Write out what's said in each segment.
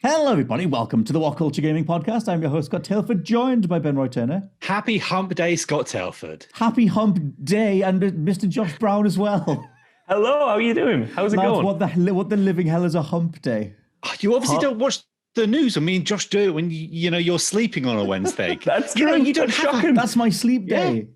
Hello, everybody. Welcome to the WhatCulture Gaming Podcast. I'm your host, Scott Tailford, joined by Ben Roy Turner. Happy Hump Day, Scott Tailford. Happy Hump Day, and Mr. Josh Brown as well. Hello, how are you doing? How's it going? What the living hell is a hump day? You obviously don't watch the news. I mean, Josh do it when you're sleeping on a Wednesday. That's true. You don't shocking. That's my sleep day.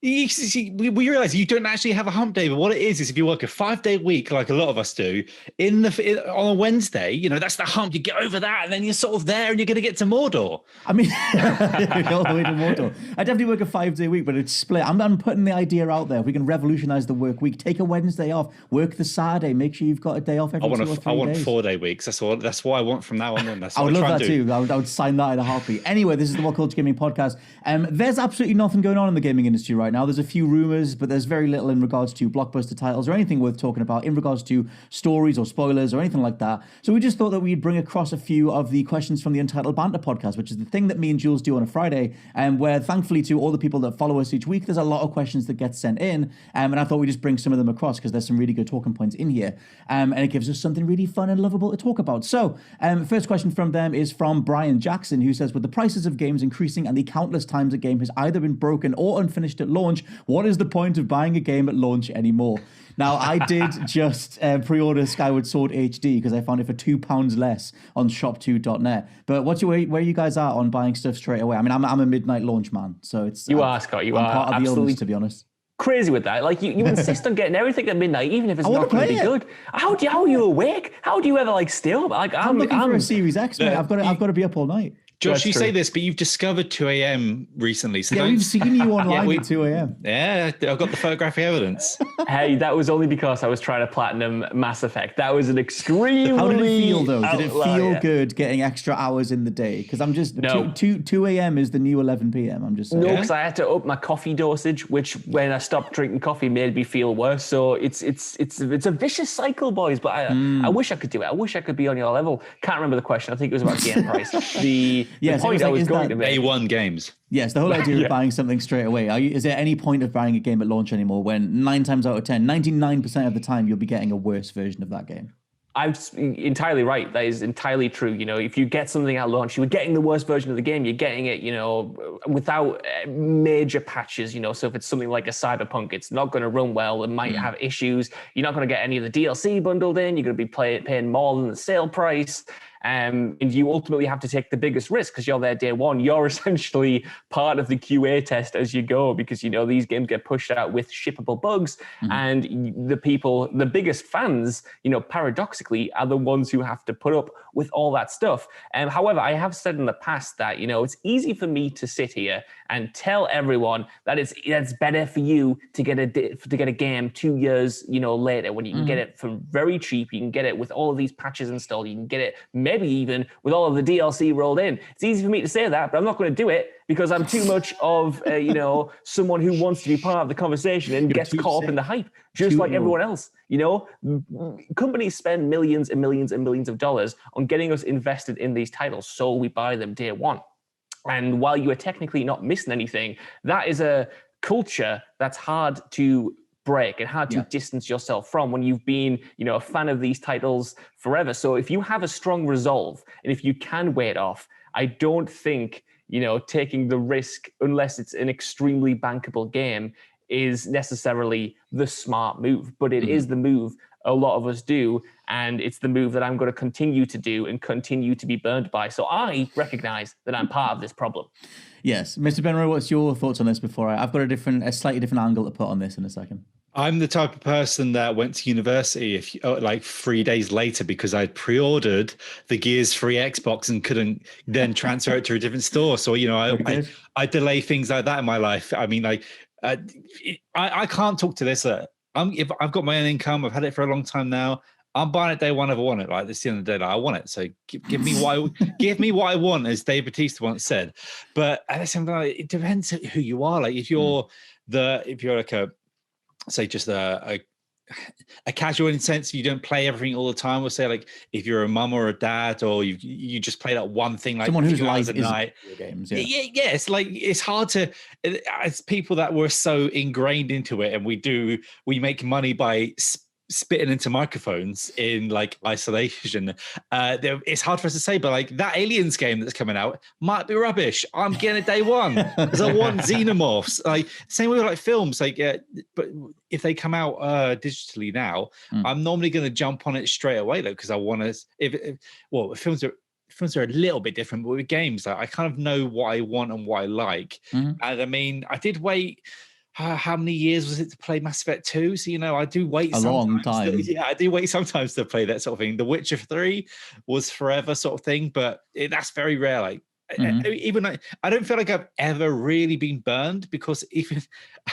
We realize you don't actually have a hump day, but what it is if you work a 5-day week, like a lot of us do, on a Wednesday, that's the hump. You get over that, and then you're sort of there, and you're going to get to Mordor. I mean, all the way to Mordor. I definitely work a 5-day week, but it's split. I'm putting the idea out there. If we can revolutionize the work week, take a Wednesday off, work the Saturday, make sure you've got a day off every 2 or 3 days. I want 4-day weeks. That's what I want from now on. Then I would love that too. I would sign that in a heartbeat. Anyway, this is the WhatCulture Gaming Podcast. There's absolutely nothing going on in the gaming industry right now. There's a few rumors, but there's very little in regards to blockbuster titles or anything worth talking about in regards to stories or spoilers or anything like that. So we just thought that we'd bring across a few of the questions from the Untitled Banter podcast, which is the thing that me and Jules do on a Friday, and where thankfully to all the people that follow us each week, there's a lot of questions that get sent in, and I thought we'd just bring some of them across because there's some really good talking points in here, and it gives us something really fun and lovable to talk about. So first question from them is from Brian Jackson, who says, with the prices of games increasing and the countless times a game has either been broken or unfinished at launch, what is the point of buying a game at launch anymore? Now, I did just pre-order Skyward Sword HD because I found it for £2 less on shop2.net. But where you guys are on buying stuff straight away? I mean, I'm a midnight launch man, so it's you are, Scott. I'm part of the illness, to be honest. Crazy with that. Like you insist on getting everything at midnight, even if it's not going to be good. How are you awake? How do you ever stay up? Like I'm looking for a Series X, mate. I've got to be up all night. Josh, you say this, but you've discovered 2 a.m. recently. So we've seen you online at 2 a.m. Yeah, I've got the photographic evidence. Hey, that was only because I was trying to platinum Mass Effect. That was an extremely... How did it feel, though? Did it feel good getting extra hours in the day? Because I'm just... No. 2 a.m. is the new 11 p.m. I'm just saying. No, because I had to up my coffee dosage, which when I stopped drinking coffee made me feel worse. So it's a vicious cycle, boys. But I wish I could do it. I wish I could be on your level. Can't remember the question. I think it was about game price. Yes, point I was going to make. A1 games. Yes, the whole idea of buying something straight away. Is there any point of buying a game at launch anymore when 9 times out of 10, 99% of the time, you'll be getting a worse version of that game? I'm entirely right. That is entirely true. If you get something at launch, you're getting the worst version of the game. You're getting it, without major patches. So if it's something like a Cyberpunk, it's not going to run well. It might have issues. You're not going to get any of the DLC bundled in. You're going to be paying more than the sale price. And you ultimately have to take the biggest risk because you're there day one. You're essentially part of the QA test as you go because, these games get pushed out with shippable bugs. And the biggest fans, paradoxically, are the ones who have to put up with all that stuff. However, I have said in the past that, it's easy for me to sit here and tell everyone that it's better for you to get a game 2 years, later when you can get it for very cheap. You can get it with all of these patches installed. You can get it maybe even with all of the DLC rolled in. It's easy for me to say that, but I'm not going to do it because I'm too much of, someone who wants to be part of the conversation and gets caught up in the hype, just like everyone else. Companies spend millions and millions and millions of dollars on getting us invested in these titles, so we buy them day one. And while you are technically not missing anything, that is a culture that's hard to break and hard to distance yourself from when you've been, a fan of these titles forever. So if you have a strong resolve and if you can weigh it off, I don't think, taking the risk, unless it's an extremely bankable game, is necessarily the smart move. But it is the move a lot of us do, and it's the move that I'm going to continue to do and continue to be burned by. So I recognize that I'm part of this problem. Yes. Mr. Benroy, what's your thoughts on this before I've got a slightly different angle to put on this in a second. I'm the type of person that went to university like 3 days later because I'd pre-ordered the Gears 3 Xbox and couldn't then transfer it to a different store. So, I delay things like that in my life. I mean, I can't talk to this. If I've got my own income, I've had it for a long time now. I'm buying it day one if I want it. Like this, the end of the day, I want it. So give me what I want, as Dave Bautista once said. But at the same time, it depends who you are. Like if you're like a casual in the sense you don't play everything all the time. We'll say like if you're a mum or a dad, or you just play that one thing like someone who's life at night. Games, yeah. It's hard to. It's people that were so ingrained into it, and we make money by spitting into microphones in like isolation. It's hard for us to say, but like that Aliens game that's coming out might be rubbish. I'm getting it day one because I want xenomorphs. Like same way with like films, like but if they come out digitally now, I'm normally going to jump on it straight away though because I want to. If films are a little bit different, but with games, like, I kind of know what I want and what I like. And I mean, I did wait. How many years was it to play Mass Effect 2? So, I do wait a long time. I do wait sometimes to play that sort of thing. The Witcher 3 was forever sort of thing, but that's very rare. Like, even I don't feel like I've ever really been burned because even,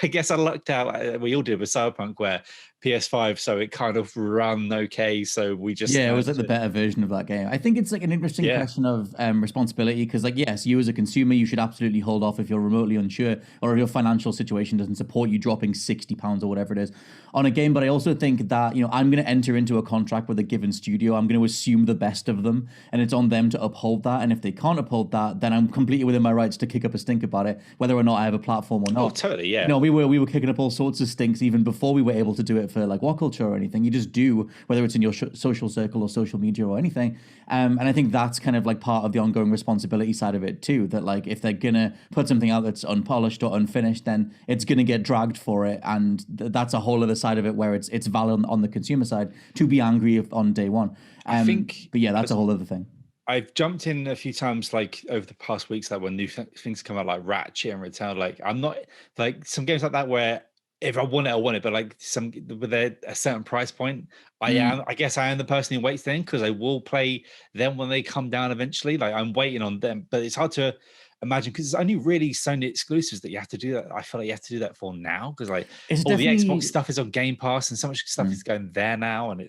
I guess I lucked out, we all did with Cyberpunk, where PS5, so it kind of ran okay. So we just it was like the better version of that game. I think it's like an interesting question of responsibility because, like, yes, you as a consumer, you should absolutely hold off if you're remotely unsure or if your financial situation doesn't support you dropping £60 or whatever it is on a game. But I also think that I'm going to enter into a contract with a given studio. I'm going to assume the best of them, and it's on them to uphold that. And if they can't uphold that, then I'm completely within my rights to kick up a stink about it, whether or not I have a platform or not. Oh, totally, yeah. We were kicking up all sorts of stinks even before we were able to do it for like WhatCulture or anything. You just do, whether it's in your social circle or social media or anything. And I think that's kind of like part of the ongoing responsibility side of it too, that like if they're gonna put something out that's unpolished or unfinished, then it's gonna get dragged for it, and that's a whole other side of it where it's valid on the consumer side to be angry on day one. I think, but yeah, that's a whole other thing. I've jumped in a few times, like over the past weeks, like when new things come out, like Ratchet and Return. Like I'm not like some games like that where if I want it, I want it. But like some with a certain price point, I guess I am the person who waits then because I will play them when they come down eventually. Like I'm waiting on them, but it's hard to imagine because it's only really Sony exclusives that you have to do that. I feel like you have to do that for now because like all the Xbox stuff is on Game Pass and so much stuff is going there now, and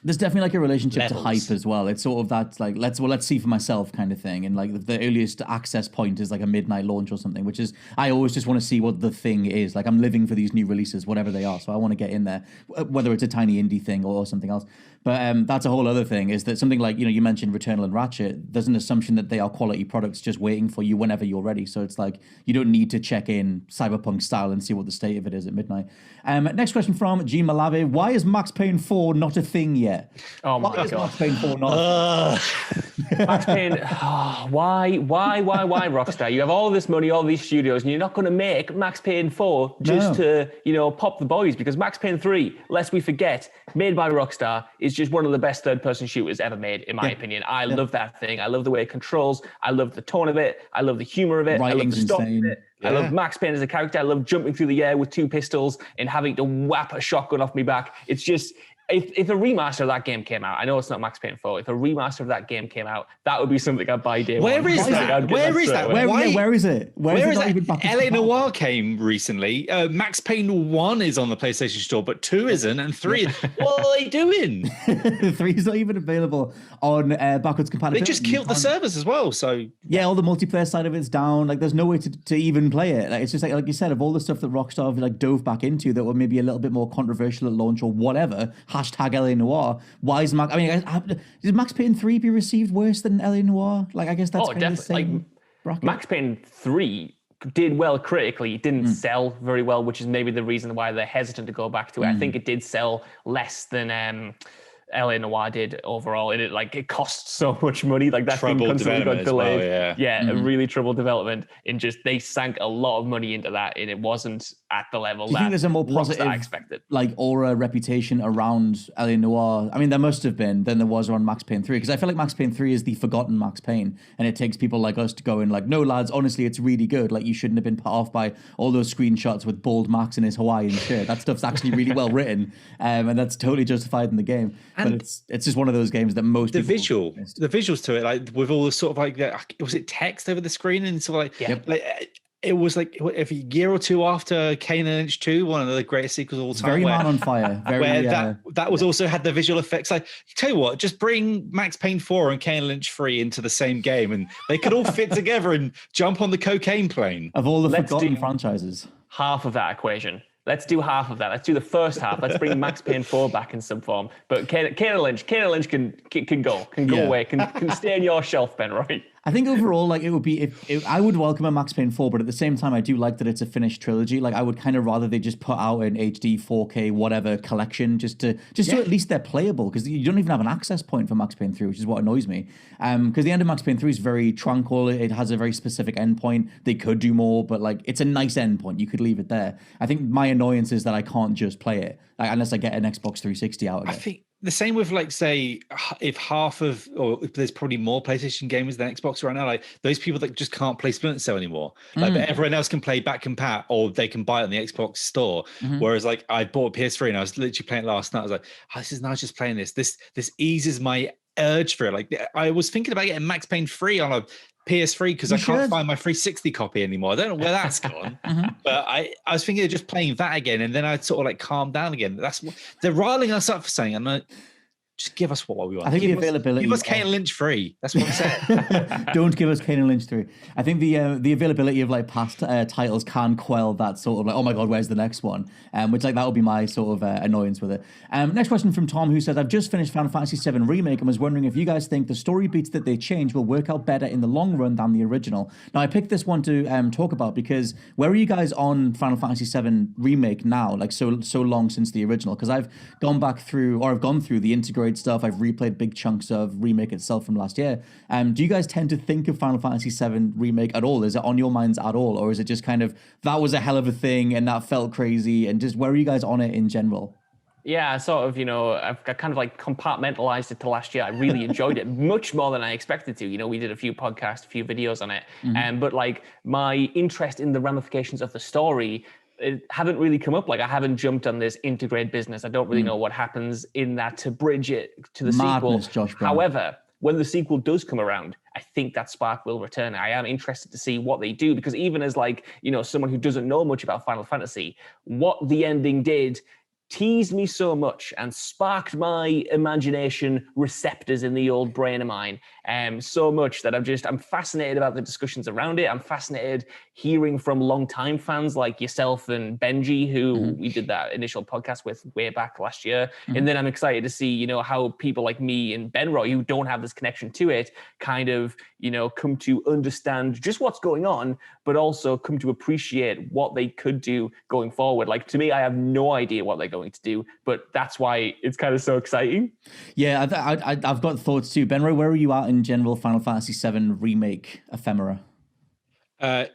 there's definitely like a relationship to hype as well. It's sort of that like let's see for myself kind of thing, and like the earliest access point is like a midnight launch or something, which is I always just want to see what the thing is. Like I'm living for these new releases, whatever they are, so I want to get in there, whether it's a tiny indie thing or something else. But that's a whole other thing. Is that something like you mentioned Returnal and Ratchet? There's an assumption that they are quality products just waiting for you whenever you're ready. So it's like you don't need to check in Cyberpunk style and see what the state of it is at midnight. Next question from G Malave: why is Max Payne 4 not a thing yet? Oh my God. Max Payne 4 not Max Payne, why, Rockstar? You have all this money, all these studios, and you're not going to make Max Payne 4 just to, pop the boys, because Max Payne 3, lest we forget, made by Rockstar, is just one of the best third-person shooters ever made, in my opinion. I love that thing. I love the way it controls. I love the tone of it. I love the humor of it. I love the story of it. I love Max Payne as a character. I love jumping through the air with 2 pistols and having to whap a shotgun off me back. It's just... If a remaster of that game came out, I know it's not Max Payne 4. If a remaster of that game came out, that would be something I'd buy day one. Where is that? Where is that? Where is it? Where is that? LA Noire came recently. Max Payne 1 is on the PlayStation Store, but 2 isn't, and 3 what are they doing? 3 is not even available on backwards compatibility. They just killed the servers as well, so... Yeah, all the multiplayer side of it's down. Like, there's no way to even play it. Like, it's just like you said, of all the stuff that Rockstar like dove back into that were maybe a little bit more controversial at launch or whatever, hashtag LA Noire. Why is Max... I mean, did Max Payne 3 be received worse than LA Noire? Like, I guess that's kind of the same bracket. Max Payne 3 did well critically. It didn't sell very well, which is maybe the reason why they're hesitant to go back to it. I think it did sell less than... LA Noire did overall, and it costs so much money. Like that thing constantly got delayed. A really troubled development, and just they sank a lot of money into that, and it wasn't at the level that I think there's a more positive I expected. Like aura reputation around LA Noire. I mean, there must have been than there was around Max Payne 3, because I feel like Max Payne 3 is the forgotten Max Payne, and it takes people like us to go in like, no lads, honestly, it's really good. Like you shouldn't have been put off by all those screenshots with bald Max in his Hawaiian shirt. That stuff's actually really well written, and that's totally justified in the game. But it's just one of those games that most the visuals to it, like with all the sort of like was it text over the screen and sort of like like it was like if a year or two after Kane and Lynch 2, one of the greatest sequels of all time. Very Man on Fire. Very, that was also had the visual effects. Like, tell you what, just bring Max Payne 4 and Kane and Lynch 3 into the same game, and they could all fit together and jump on the cocaine plane. Of all the forgotten franchises, half of that equation. Let's do half of that. Let's do the first half. Let's bring Max Payne 4 back in some form. But Kane and Lynch can go away, can stay on your shelf, Ben, right? I think overall, like, it would be if I would welcome a Max Payne 4, but at the same time, I do like that it's a finished trilogy. Like, I would kind of rather they just put out an HD, 4K, whatever collection, so at least they're playable, because you don't even have an access point for Max Payne 3, which is what annoys me. Because the end of Max Payne 3 is very tranquil. It has a very specific endpoint. They could do more, but like, it's a nice endpoint. You could leave it there. I think my annoyance is that I can't just play it, like, unless I get an Xbox 360 out of it. I think the same with, like, say, if half of, or if there's probably more PlayStation gamers than Xbox right now, like those people that just can't play Splinter Cell anymore, like, but everyone else can play back compat, or they can buy it on the Xbox store. Whereas, like, I bought a PS3 and I was literally playing it last night. I was like, this is nice just playing this. This eases my urge for it. Like, I was thinking about getting Max Payne 3 on a PS3 because I can't find my 360 copy anymore. I don't know where that's gone. But I was thinking of just playing that again, and then I'd sort of like calm down again. That's what they're riling us up for saying. I'm like, just give us what we want. I think the availability. Give us Kane and Lynch 3. That's what I'm saying. Don't give us Kane and Lynch 3. I think the availability of like past titles can quell that sort of like, oh my god, where's the next one? Which, like, that would be my sort of annoyance with it. Next question from Tom, who says, I've just finished Final Fantasy VII Remake and was wondering if you guys think the story beats that they change will work out better in the long run than the original. Now, I picked this one to talk about because where are you guys on Final Fantasy VII Remake now? Like, so long since the original? Because I've gone through the integrated stuff. I've replayed big chunks of Remake itself from last year. Do you guys tend to think of Final Fantasy VII Remake at all? Is it on your minds at all? Or is it just kind of, that was a hell of a thing and that felt crazy? And just, where are you guys on it in general? Yeah, sort of, I've kind of like compartmentalized it to last year. I really enjoyed it much more than I expected to. We did a few podcasts, a few videos on it. But like, my interest in the ramifications of the story, it haven't really come up. Like, I haven't jumped on this integrated business. I don't really know what happens in that to bridge it to the Madness, sequel. Josh Brown. However, when the sequel does come around, I think that spark will return. I am interested to see what they do, because even as, like, someone who doesn't know much about Final Fantasy, what the ending did teased me so much and sparked my imagination receptors in the old brain of mine so much that I'm fascinated about the discussions around it. I'm fascinated hearing from longtime fans like yourself and Benji, who we did that initial podcast with way back last year. And then I'm excited to see, how people like me and Ben Roy, who don't have this connection to it, kind of, come to understand just what's going on, but also come to appreciate what they could do going forward. Like, to me, I have no idea what they're going to do, but that's why it's kind of so exciting. Yeah, I've got thoughts too. Ben Roy, where are you at in general Final Fantasy VII Remake ephemera?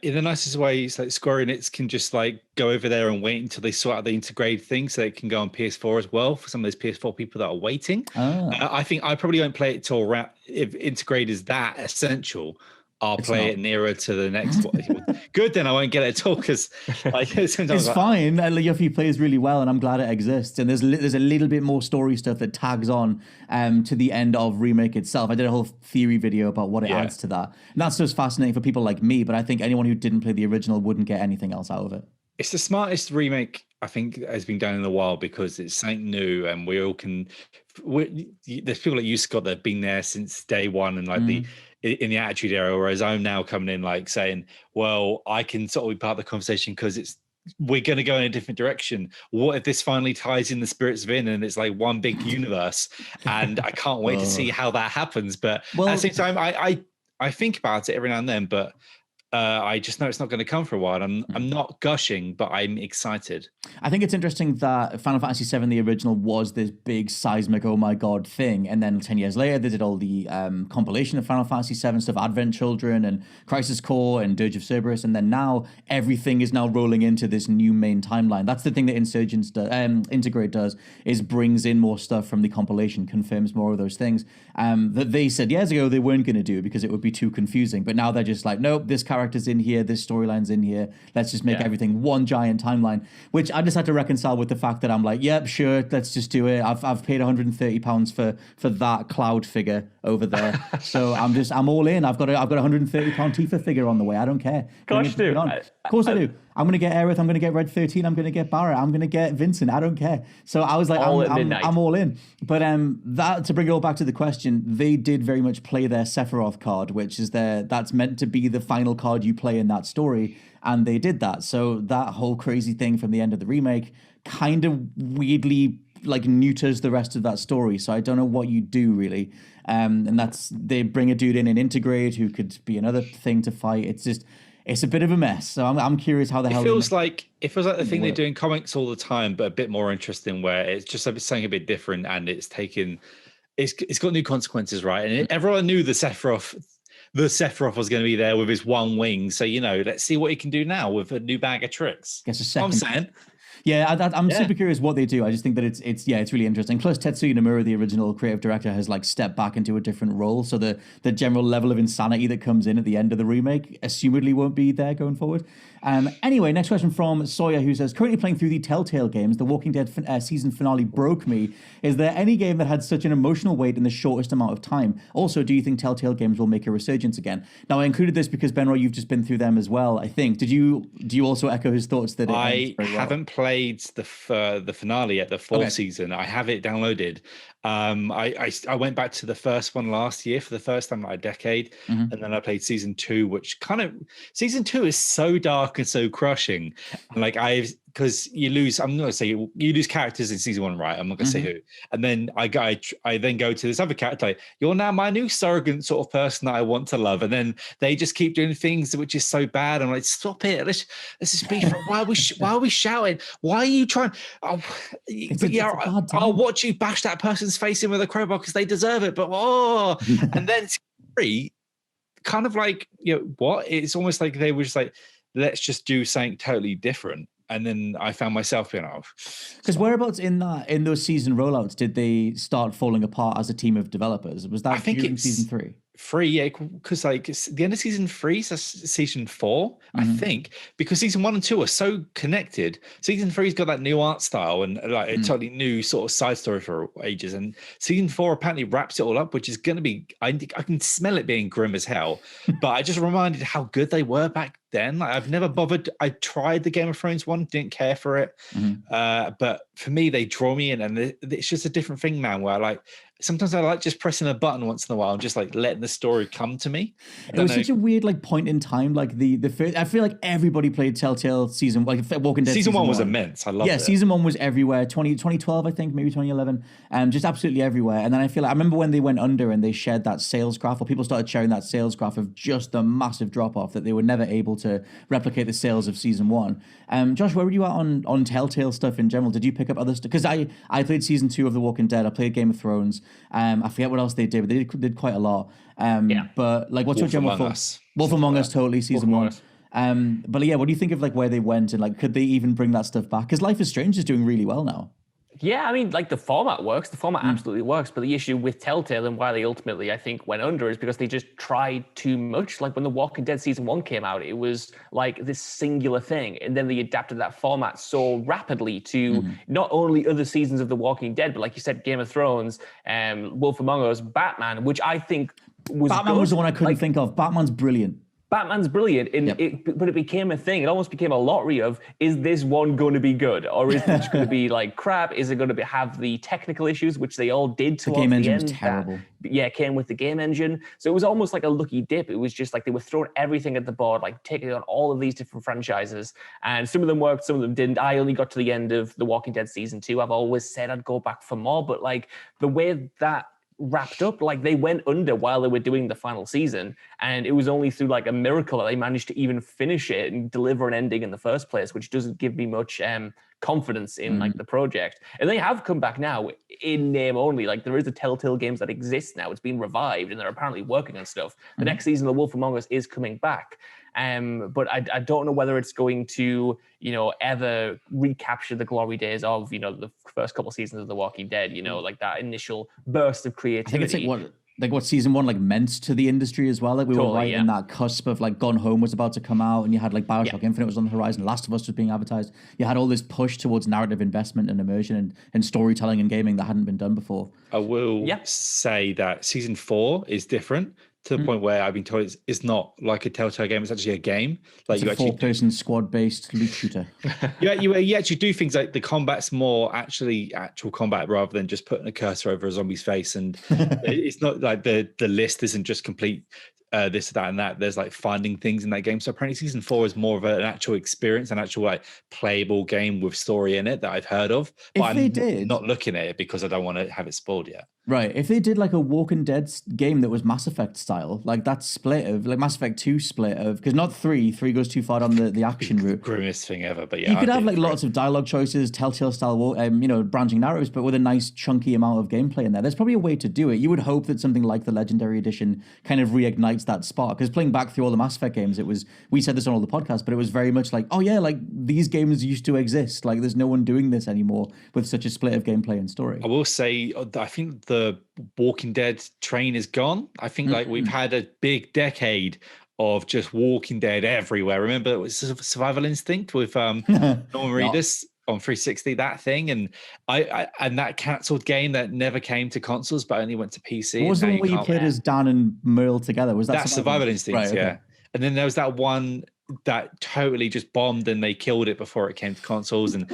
In the nicest way, it's like Square Enix can just like go over there and wait until they sort out the integrated thing, so it can go on PS4 as well for some of those PS4 people that are waiting. I think I probably won't play it till around, if integrated is that essential, I'll play it nearer to the next one. Good, then I won't get it at all, because like, it's fine. Yuffie plays really well, and I'm glad it exists. And there's a little bit more story stuff that tags on to the end of Remake itself. I did a whole theory video about what it adds to that, and that's just fascinating for people like me. But I think anyone who didn't play the original wouldn't get anything else out of it. It's the smartest remake I think has been done in a while, because it's something new, and we all can. There's people like you, Scott, that have been there since day one, and like in the Attitude Era, whereas I'm now coming in like saying, well, I can sort of be part of the conversation because we're going to go in a different direction. What if this finally ties in the Spirits of In and it's like one big universe? And I can't wait to see how that happens. But at the same time, I think about it every now and then, but I just know it's not going to come for a while. I'm not gushing, but I'm excited. I think it's interesting that Final Fantasy VII, the original, was this big seismic, oh my god thing. And then 10 years later, they did all the compilation of Final Fantasy VII stuff, Advent Children and Crisis Core and Dirge of Cerberus. And then now everything is now rolling into this new main timeline. That's the thing that Insurgents Integrate does, is brings in more stuff from the compilation, confirms more of those things that they said years ago they weren't going to do because it would be too confusing. But now they're just like, nope, this character's in here, this storyline's in here. Let's just make everything one giant timeline, which I just had to reconcile with the fact that I'm like, yep, sure, let's just do it. I've paid £130 for that Cloud figure over there, so I'm all in. I've got a £130 Tifa figure on the way. I don't care. Gosh, dude. Of course I do. I'm going to get Aerith, I'm going to get Red 13, I'm going to get Barrett, I'm going to get Vincent. I don't care. So I was like, I'm all in. But that, to bring it all back to the question, they did very much play their Sephiroth card, which is that's meant to be the final card you play in that story, and they did that. So that whole crazy thing from the end of the remake kind of weirdly like neuters the rest of that story. So I don't know what you do really. And that's, they bring a dude in and integrate who could be another thing to fight. It's a bit of a mess. So I'm curious how the hell it feels like the thing they do in comics all the time, but a bit more interesting, where it's just something a bit different, and it's got new consequences, right? And everyone knew the Sephiroth was going to be there with his one wing. So, let's see what he can do now with a new bag of tricks. Guess a second. I'm saying. Yeah, I'm super curious what they do. I just think that it's really interesting. Plus, Tetsuya Nomura, the original creative director, has like stepped back into a different role. So the general level of insanity that comes in at the end of the remake, assumedly won't be there going forward. Anyway, next question from Sawyer, who says, currently playing through the Telltale games, the Walking Dead season finale broke me. Is there any game that had such an emotional weight in the shortest amount of time? Also, do you think Telltale games will make a resurgence again? Now, I included this because, Benroy, you've just been through them as well, I think. Do you also echo his thoughts that I haven't played the finale yet, the fourth season. I have it downloaded. I went back to the first one last year for the first time in like a decade, and then I played season 2, which season 2 is so dark and so crushing. And like because you lose, I'm not gonna say you lose characters in season 1, right? I'm not gonna say who. And then I then go to this other character, like, you're now my new surrogate sort of person that I want to love. And then they just keep doing things which is so bad. I'm like, stop it. Let's just be. Why are we shouting? Why are you trying? I'll watch you bash that person's face in with a crowbar because they deserve it. But and then 3, kind of like, what? It's almost like they were just like, let's just do something totally different. And then I found myself being off. Because whereabouts in those season rollouts did they start falling apart as a team of developers? Was that I think during it's season 3? 3, yeah, because like it's the end of season 3, so season 4, I think, because season 1 and 2 are so connected. Season 3's got that new art style and like a totally new sort of side story for ages, and season 4 apparently wraps it all up, which is going to be, I can smell it being grim as hell. But I just reminded how good they were back then. Like, I've never bothered. I tried the Game of Thrones one, didn't care for it, but for me they draw me in, and it's just a different thing, man, where like sometimes I like just pressing a button once in a while and just like letting the story come to me. It was such a weird like point in time. Like the first, I feel like everybody played Telltale season, like Walking Dead. Season 1 was immense. I loved it. Yeah, season 1 was everywhere. 2012, I think, maybe 2011. Just absolutely everywhere. And then I feel like I remember when they went under and they shared that sales graph, or people started sharing that sales graph of just the massive drop off that they were never able to replicate the sales of season 1. Josh, where were you at on Telltale stuff in general? Did you pick up other stuff? Because I played season 2 of The Walking Dead. I played Game of Thrones. I forget what else they did, but they did quite a lot. But like, what's your general thoughts? Wolf Among Us, totally, season 1. But yeah, what do you think of like where they went, and like could they even bring that stuff back? Because Life is Strange is doing really well now. Yeah, I mean, like the format works. The format absolutely works. But the issue with Telltale and why they ultimately, I think, went under is because they just tried too much. Like when The Walking Dead season 1 came out, it was like this singular thing. And then they adapted that format so rapidly to not only other seasons of The Walking Dead, but like you said, Game of Thrones, Wolf Among Us, Batman, which I think was Batman good. was the one I couldn't think of. Batman's brilliant. Batman's brilliant, but it became a thing. It almost became a lottery of, is this one going to be good? Or is it going to be like crap? Is it going to have the technical issues, which they all did towards the end? The game engine was terrible. Came with the game engine. So it was almost like a lucky dip. It was just like they were throwing everything at the board, like taking on all of these different franchises. And some of them worked, some of them didn't. I only got to the end of The Walking Dead season 2. I've always said I'd go back for more, but like the way that wrapped up, like they went under while they were doing the final season, and it was only through like a miracle that they managed to even finish it and deliver an ending in the first place, which doesn't give me much confidence in like the project. And they have come back now in name only. Like there is a Telltale games that exists now. It's been revived and they're apparently working on stuff. The next season of The Wolf Among Us is coming back. But I don't know whether it's going to, ever recapture the glory days of, the first couple seasons of The Walking Dead, like that initial burst of creativity. I think it's like what season 1 like meant to the industry as well. Like we were right in that cusp of like Gone Home was about to come out, and you had like BioShock Infinite was on the horizon, Last of Us was being advertised. You had all this push towards narrative investment and immersion and storytelling and gaming that hadn't been done before. I will say that season 4 is different. to the point where I've been told it's not like a Telltale game; it's actually a game. Like it's a four-person squad-based loot shooter. you actually do things like the combat's more actual combat rather than just putting a cursor over a zombie's face, and it's not like the list isn't just complete. This, that, and that. There's like finding things in that game. So apparently season 4 is more of an actual experience, an actual like playable game with story in it that I've heard of. But I'm not looking at it because I don't want to have it spoiled yet. Right. If they did like a Walking Dead game that was Mass Effect style, like that split of like Mass Effect 2 split of, because not 3 goes too far on the action route. Grimmest thing ever, but yeah. You could have like lots of dialogue choices, Telltale style, branching narratives, but with a nice chunky amount of gameplay in there. There's probably a way to do it. You would hope that something like the Legendary Edition kind of reignites that spark. Because playing back through all the Mass Effect games, we said this on all the podcasts, but it was very much like, oh yeah, like these games used to exist. Like there's no one doing this anymore with such a split of gameplay and story. I will say, I think the Walking Dead train is gone. I think like we've had a big decade of just Walking Dead everywhere. Remember it was Survival Instinct with Norman Reedus on 360, that thing, and I that cancelled game that never came to consoles but only went to PC. What was the one where you played as Dan and Merle together? Was that Survival Instinct? Right, okay. Yeah. And then there was that one that totally just bombed and they killed it before it came to consoles, and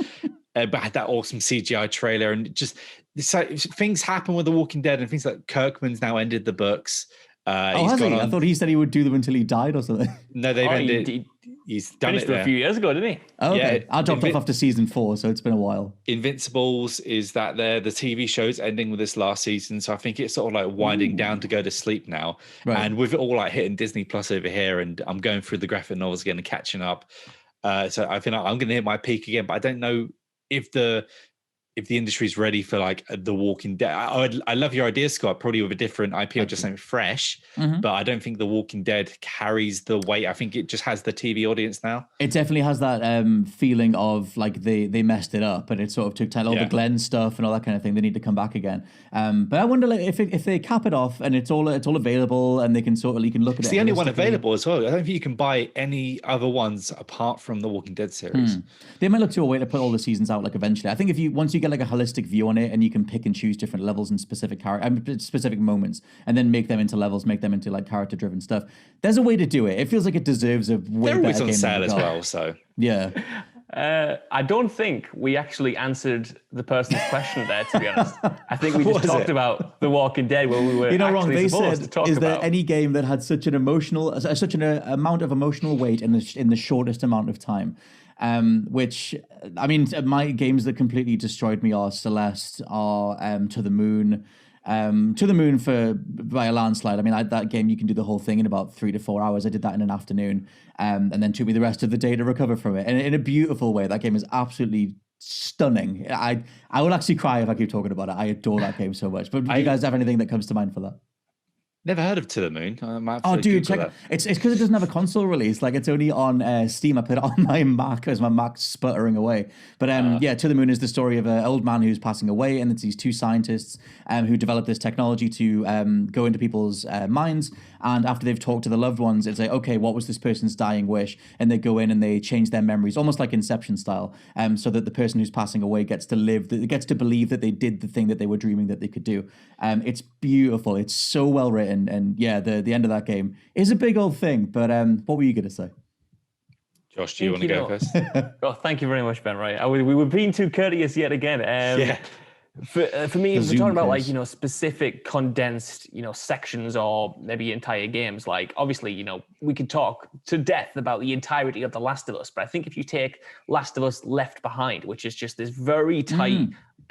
but had that awesome CGI trailer, and just so things happen with The Walking Dead, and things like Kirkman's now ended the books. Has he? I thought he said he would do them until he died or something. No, they've ended. He's done it a few years ago, didn't he? Oh, okay. Yeah, I dropped off after season 4, so it's been a while. Invincibles is that the TV show's ending with this last season, so I think it's sort of like winding down to go to sleep now. Right. And with it all like hitting Disney Plus over here, and I'm going through the graphic novels again and catching up. So I think I'm going to hit my peak again, but I don't know if the industry's ready for like The Walking Dead. I love your idea, Scott, probably with a different IP or just something fresh, but I don't think The Walking Dead carries the weight. I think it just has the TV audience now. It definitely has that feeling of like they messed it up, and it sort of took time. All the Glenn stuff and all that kind of thing. They need to come back again. But I wonder like, if they cap it off and it's all available, and they can you can look at it. It's the only one available as well. I don't think you can buy any other ones apart from the Walking Dead series. They might look to a way to put all the seasons out like eventually. I think once you get like a holistic view on it, and you can pick and choose different levels and specific moments, and then make them into levels, make them into like character driven stuff. There's a way to do it. It feels like it deserves a way better game. They're always on sale as well, so yeah. I don't think we actually answered the person's question there, to be honest. I think we just talked about The Walking Dead where we were actually supposed to talk about. Is there any game that had such an amount of emotional weight in the shortest amount of time? Which, I mean, my games that completely destroyed me are Celeste, are To the Moon. To the Moon by a landslide. I mean, that game, you can do the whole thing in about 3 to 4 hours. I did that in an afternoon, and then took me the rest of the day to recover from it. And in a beautiful way, that game is absolutely stunning. I will actually cry if I keep talking about it. I adore that game so much. But do you guys have anything that comes to mind for that? Never heard of To the Moon. Oh, dude, check it. It's because it doesn't have a console release. Like, it's only on Steam. I put it on my Mac as my Mac's sputtering away. But To the Moon is the story of an old man who's passing away, and it's these two scientists who develop this technology to go into people's minds. And after they've talked to the loved ones, it's like, okay, what was this person's dying wish? And they go in and they change their memories, almost like Inception style, so that the person who's passing away gets to believe that they did the thing that they were dreaming that they could do. It's beautiful. It's so well written. And yeah, the end of that game is a big old thing. But what were you going to say? Josh, do you want to go first? Oh, thank you very much, Ben. Right, we were being too courteous yet again. Yeah. For me, if we're talking about like, specific condensed, sections or maybe entire games, like obviously, we could talk to death about the entirety of The Last of Us. But I think if you take Last of Us Left Behind, which is just this very tight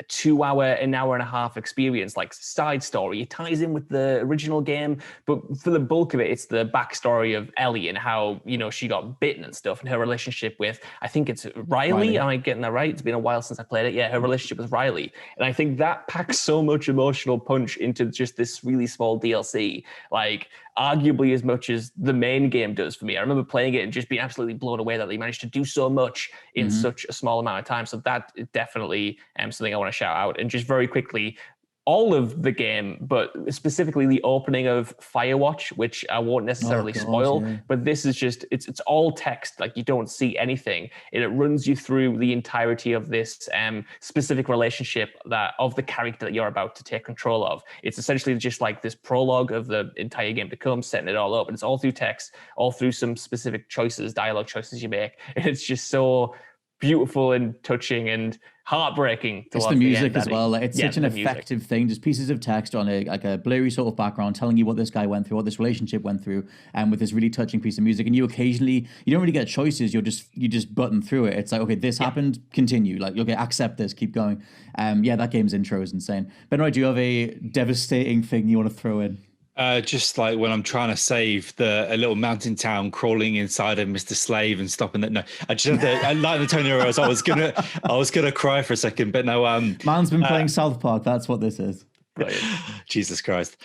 2 hour, an hour and a half experience, like side story, it ties in with the original game, but for the bulk of it, it's the backstory of Ellie and how she got bitten and stuff, and her relationship with, I think it's Riley. Am I getting that right? It's been a while since I played it. Yeah, her relationship with Riley, and I think that packs so much emotional punch into just this really small DLC, like arguably as much as the main game does for me. I remember playing it and just being absolutely blown away that they managed to do so much in such a small amount of time. So that is definitely something I want to shout out. And just very quickly, all of the game, but specifically the opening of Firewatch, which I won't necessarily spoil, but this is just, it's all text, like you don't see anything. And it runs you through the entirety of this specific relationship of the character that you're about to take control of. It's essentially just like this prologue of the entire game to come, setting it all up. And it's all through text, all through some specific choices, dialogue choices you make. And it's just so beautiful and touching and heartbreaking. It's the music as well. It's such an effective thing. Just pieces of text on a blurry sort of background telling you what this guy went through, what this relationship went through, and with this really touching piece of music. And you occasionally, you don't really get choices. You just button through it. It's like, okay, this happened, continue. Like, okay, accept this, keep going. That game's intro is insane. Ben Roy, do you have a devastating thing you want to throw in? Just like when I'm trying to save a little mountain town crawling inside of Mr. Slave and stopping that. No, I just have to, like the Tony Rose, I was gonna cry for a second, but no. Man's been playing South Park. That's what this is. Brilliant. Jesus Christ.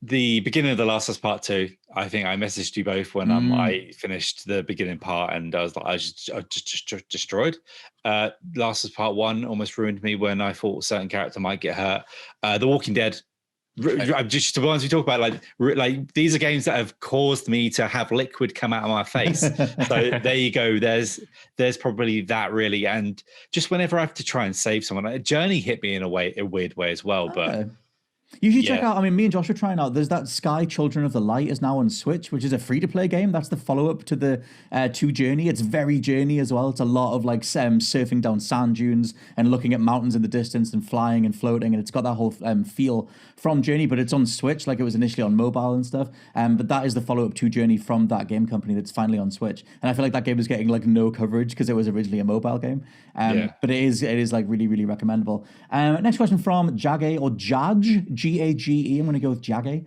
The beginning of The Last of Us Part 2, I think I messaged you both when I finished the beginning part, and I was like, I just destroyed. Last of Us Part 1 almost ruined me when I thought a certain character might get hurt. The Walking Dead. Just to be honest, we talk about like these are games that have caused me to have liquid come out of my face. So there you go. There's probably that really, and just whenever I have to try and save someone, a Journey hit me in a weird way as well. But you should check out, I mean, me and Josh are trying out, there's that Sky Children of the Light is now on Switch, which is a free-to-play game. That's the follow-up to the 2 Journey. It's very Journey as well. It's a lot of like surfing down sand dunes and looking at mountains in the distance and flying and floating, and it's got that whole feel from Journey, but it's on Switch like it was initially on mobile and stuff. But that is the follow-up to Journey from that game company that's finally on Switch. And I feel like that game is getting like no coverage because it was originally a mobile game. But it is like really, really recommendable. Next question from Jage or Jage, G-A-G-E. I'm going to go with Jage.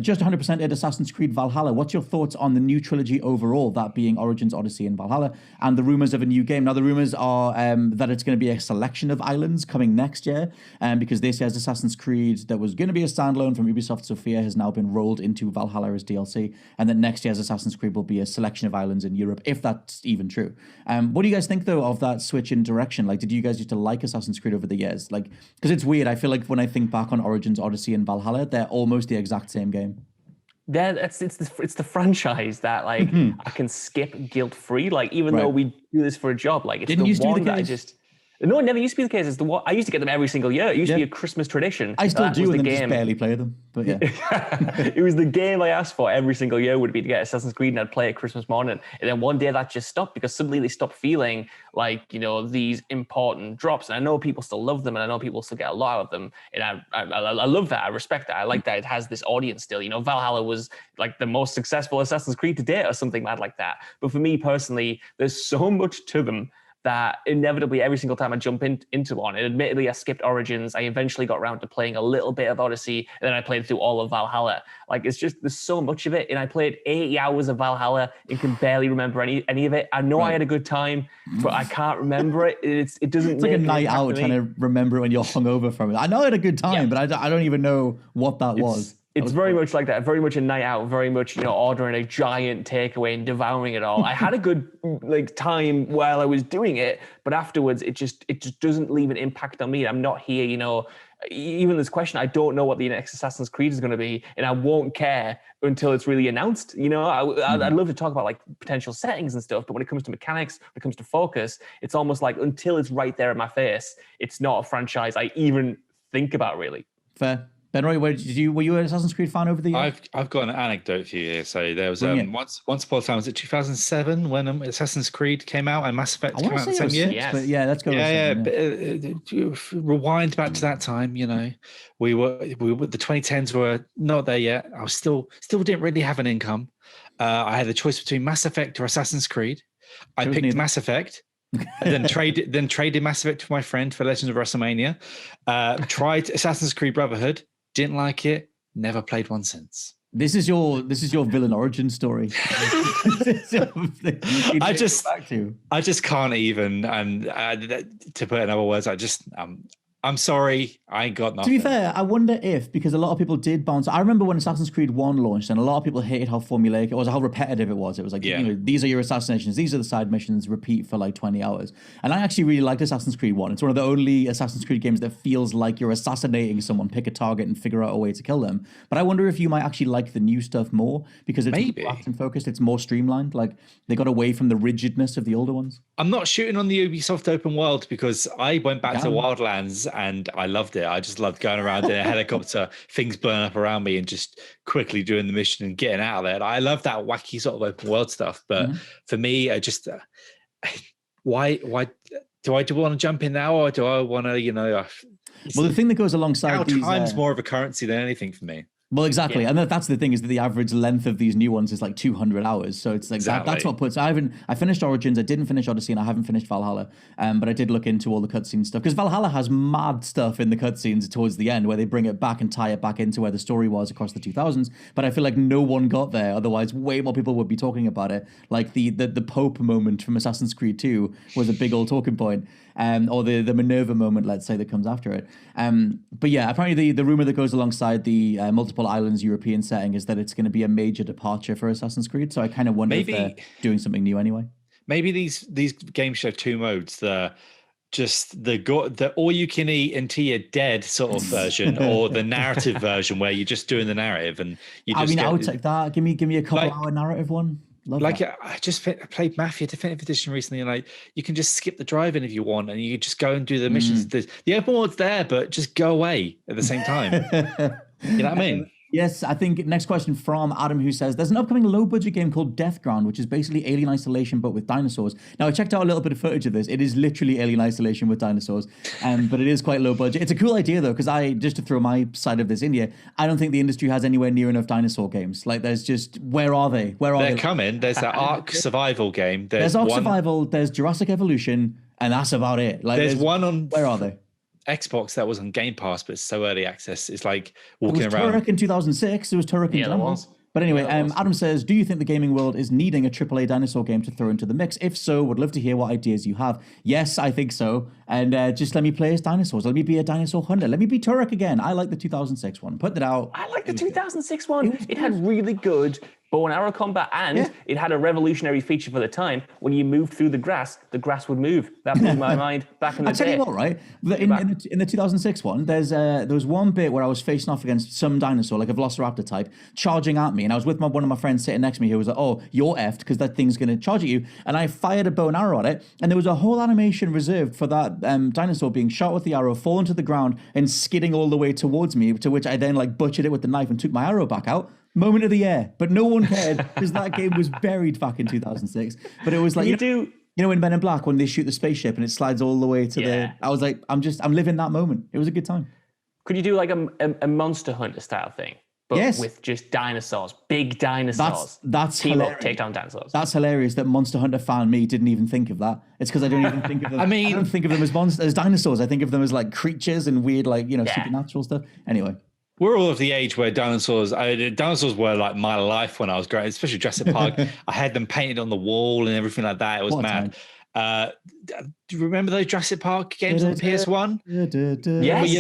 Just 100%ed Assassin's Creed Valhalla. What's your thoughts on the new trilogy overall, that being Origins, Odyssey, and Valhalla, and the rumors of a new game? Now, the rumors are that it's going to be a selection of islands coming next year, because this year's Assassin's Creed that was going to be a standalone from Ubisoft Sofia has now been rolled into Valhalla as DLC, and that next year's Assassin's Creed will be a selection of islands in Europe, if that's even true. What do you guys think, though, of that switch in direction? Like, did you guys used to like Assassin's Creed over the years? Like, because it's weird. I feel like when I think back on Origins, Odyssey, and Valhalla, they're almost the exact same game. Yeah, it's the franchise that like I can skip guilt free. Like even though we do this for a job, like it's the one that I just. No, it never used to be the case. It's the one I used to get them every single year. It used to be a Christmas tradition. I still do, and then just barely play them. But yeah, it was the game I asked for every single year would be to get Assassin's Creed, and I'd play it Christmas morning. And then one day that just stopped because suddenly they stopped feeling like these important drops. And I know people still love them, and I know people still get a lot out of them. And I love that. I respect that. I like that it has this audience still. Valhalla was like the most successful Assassin's Creed to date, or something mad like that. But for me personally, there's so much to them that inevitably every single time I jump into one, and admittedly I skipped Origins, I eventually got around to playing a little bit of Odyssey, and then I played through all of Valhalla. Like it's just, there's so much of it, and I played 80 hours of Valhalla and can barely remember any of it. I know I had a good time, but I can't remember it. It doesn't. It's like a night out trying to remember when you're hungover from it. I know I had a good time, but I don't even know what that was. It's very much like that, very much a night out, very much, ordering a giant takeaway and devouring it all. I had a good time while I was doing it, but afterwards it just doesn't leave an impact on me. I'm not here, even this question, I don't know what the next Assassin's Creed is going to be, and I won't care until it's really announced. I'd love to talk about like potential settings and stuff, but when it comes to mechanics, when it comes to focus, it's almost like until it's right there in my face, it's not a franchise I even think about really. Fair. Ben Roy, were you an Assassin's Creed fan over the years? I've got an anecdote for you here. So there was once upon a time, was it 2007 when Assassin's Creed came out and Mass Effect came out the same year? Yes. But yeah, let's go. Rewind back to that time. We were the 2010s were not there yet. I was still didn't really have an income. I had the choice between Mass Effect or Assassin's Creed. I picked Mass Effect. then traded Mass Effect for my friend for Legends of WrestleMania. Tried Assassin's Creed Brotherhood. Didn't like it. Never played one since. This is your villain origin story. I just can't even. And to put it in other words, I'm sorry, I ain't got nothing. To be fair, I wonder if, because a lot of people did bounce. I remember when Assassin's Creed 1 launched, and a lot of people hated how formulaic it was, how repetitive it was. It was like, these are your assassinations, these are the side missions, repeat for like 20 hours. And I actually really liked Assassin's Creed 1. It's one of the only Assassin's Creed games that feels like you're assassinating someone, pick a target, and figure out a way to kill them. But I wonder if you might actually like the new stuff more, because it's more action focused, it's more streamlined. Like, they got away from the rigidness of the older ones. I'm not shooting on the Ubisoft open world, because I went back to Wildlands and I loved it. I just loved going around in a helicopter, things blowing up around me, and just quickly doing the mission and getting out of there. I love that wacky sort of open world stuff. But for me, I just why do I want to jump in now, or do I want to, well, the thing that goes alongside these, time's more of a currency than anything for me. Well, exactly. And that's the thing, is that the average length of these new ones is like 200 hours. So it's like that's what puts... I finished Origins, I didn't finish Odyssey, and I haven't finished Valhalla. But I did look into all the cutscene stuff, because Valhalla has mad stuff in the cutscenes towards the end where they bring it back and tie it back into where the story was across the 2000s. But I feel like no one got there. Otherwise, way more people would be talking about it. Like the Pope moment from Assassin's Creed 2 was a big old talking point. Or the Minerva moment, let's say, that comes after it. But yeah, apparently the rumor that goes alongside the multiple islands European setting is that it's going to be a major departure for Assassin's Creed. So I kind of wonder if they're doing something new anyway. Maybe these games should have two modes: the all you can eat until you're dead sort of version, or the narrative version where you're just doing the narrative and you just. I would take that. Give me a couple hour narrative one. I just played Mafia Definitive Edition recently, and you can just skip the drive-in if you want, and you just go and do the missions. The open world's there, but just go away at the same time. You know what I mean? Yes, I think next question from Adam, who says, there's an upcoming low-budget game called Death Ground, which is basically Alien Isolation, but with dinosaurs. Now, I checked out a little bit of footage of this. It is literally Alien Isolation with dinosaurs, but it is quite low budget. It's a cool idea, though, because just to throw my side of this in here, I don't think the industry has anywhere near enough dinosaur games. Like, there's just, where are they? They're coming. There's that Ark Survival game. There's Ark Survival, there's Jurassic Evolution, and that's about it. Like, there's one on... Where are they? Xbox that was on Game Pass, but it's so early access. It's like walking around. Turok in 2006. It was Turok in January. But anyway, Adam says, do you think the gaming world is needing a AAA dinosaur game to throw into the mix? If so, would love to hear what ideas you have. Yes, I think so. And just let me play as dinosaurs. Let me be a dinosaur hunter. Let me be Turok again. I like the 2006 one. Put that out. I like the 2006 one. It had really good bow and arrow combat, and it had a revolutionary feature for the time. When you moved through the grass would move. That blew my mind back in the day. I'll tell you what, right? In the 2006 one, there was one bit where I was facing off against some dinosaur, like a velociraptor type, charging at me. And I was with one of my friends sitting next to me who was like, oh, you're effed because that thing's going to charge at you. And I fired a bow and arrow at it. And there was a whole animation reserved for that dinosaur being shot with the arrow, falling to the ground, and skidding all the way towards me, to which I then butchered it with the knife and took my arrow back out. Moment of the year, but no one cared because that game was buried back in 2006. But it was like, you know, in Men in Black when they shoot the spaceship and it slides all the way to the. I was like, I'm living that moment. It was a good time. Could you do like a Monster Hunter style thing, but with just dinosaurs, big dinosaurs? That's team hilarious. Up, take down dinosaurs. That's hilarious. That Monster Hunter fan me didn't even think of that. It's because I don't even think of them. I don't think of them as dinosaurs. I think of them as like creatures and weird, like supernatural stuff. Anyway. We're all of the age where dinosaurs were like my life when I was growing, especially Jurassic Park. I had them painted on the wall and everything like that. It was mad. Do you remember those Jurassic Park games on the PS1? Yes.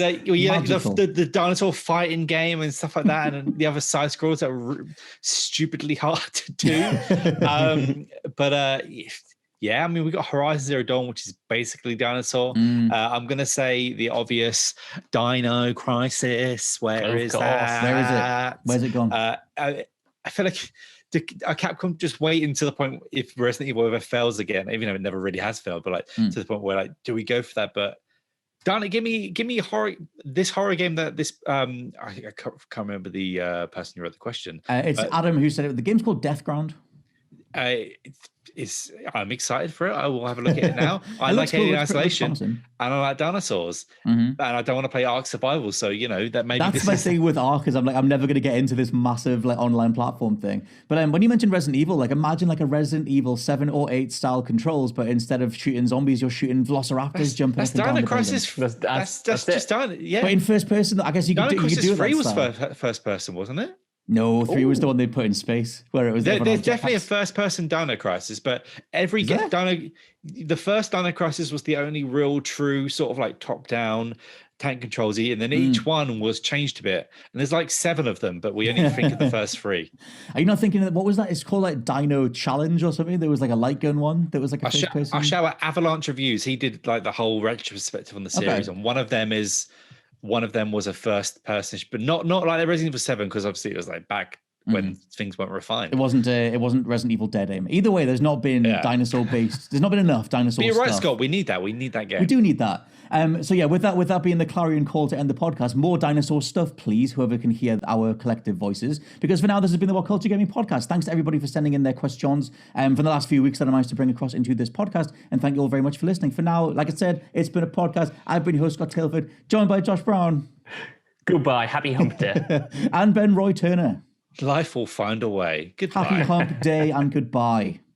The dinosaur fighting game and stuff like that, and the other side scrolls that were stupidly hard to do. Yeah, I mean, we got Horizon Zero Dawn, which is basically dinosaur. I'm going to say the obvious Dino Crisis. Where is that? Where's it gone? I feel like Capcom just waiting to the point if Resident Evil ever fails again, even though it never really has failed, but to the point where do we go for that? But Dana, give me this horror game that this I can't remember the person who wrote the question. It's Adam who said it. The game's called Death Ground. I'm excited for it. I will have a look at it now. I like Alien Isolation, and I like dinosaurs, and I don't want to play Ark Survival. So that maybe that's my thing with Ark is I'm never going to get into this massive online platform thing. But when you mentioned Resident Evil, imagine a Resident Evil 7 or 8 style controls, but instead of shooting zombies, you're shooting velociraptors jumping. That's Dino Crisis. That's just Dino. Yeah, but in first person, I guess you could do it. 3 was first person, wasn't it? No, 3 was the one they put in space, where it was. There's definitely a first-person Dino Crisis, but the first Dino Crisis was the only real, true sort of top-down tank controls, and then each one was changed a bit. And there's like 7 of them, but we only think of the first 3. Are you not thinking of, what was that? It's called like Dino Challenge or something. There was like a light gun one. There was like a first-person. I'll show Avalanche reviews. He did like the whole retrospective on the series, and one of them was a first person, but not like the Resident Evil 7, because obviously it was like back when things weren't refined. It wasn't Resident Evil Dead Aim. Either way, there's not been dinosaur based. There's not been enough dinosaur. But you're right, stuff. Scott. We need that. We need that game. We do need that. So yeah, with that being the clarion call to end the podcast, more dinosaur stuff, please. Whoever can hear our collective voices, because for now this has been the WhatCulture Gaming Podcast. Thanks to everybody for sending in their questions from the last few weeks that I managed to bring across into this podcast, and thank you all very much for listening. For now, like I said, it's been a podcast. I've been your host, Scott Tilford, joined by Josh Brown. Goodbye. Happy hump day. And Ben Roy Turner. Life will find a way. Goodbye. Happy hump day and goodbye.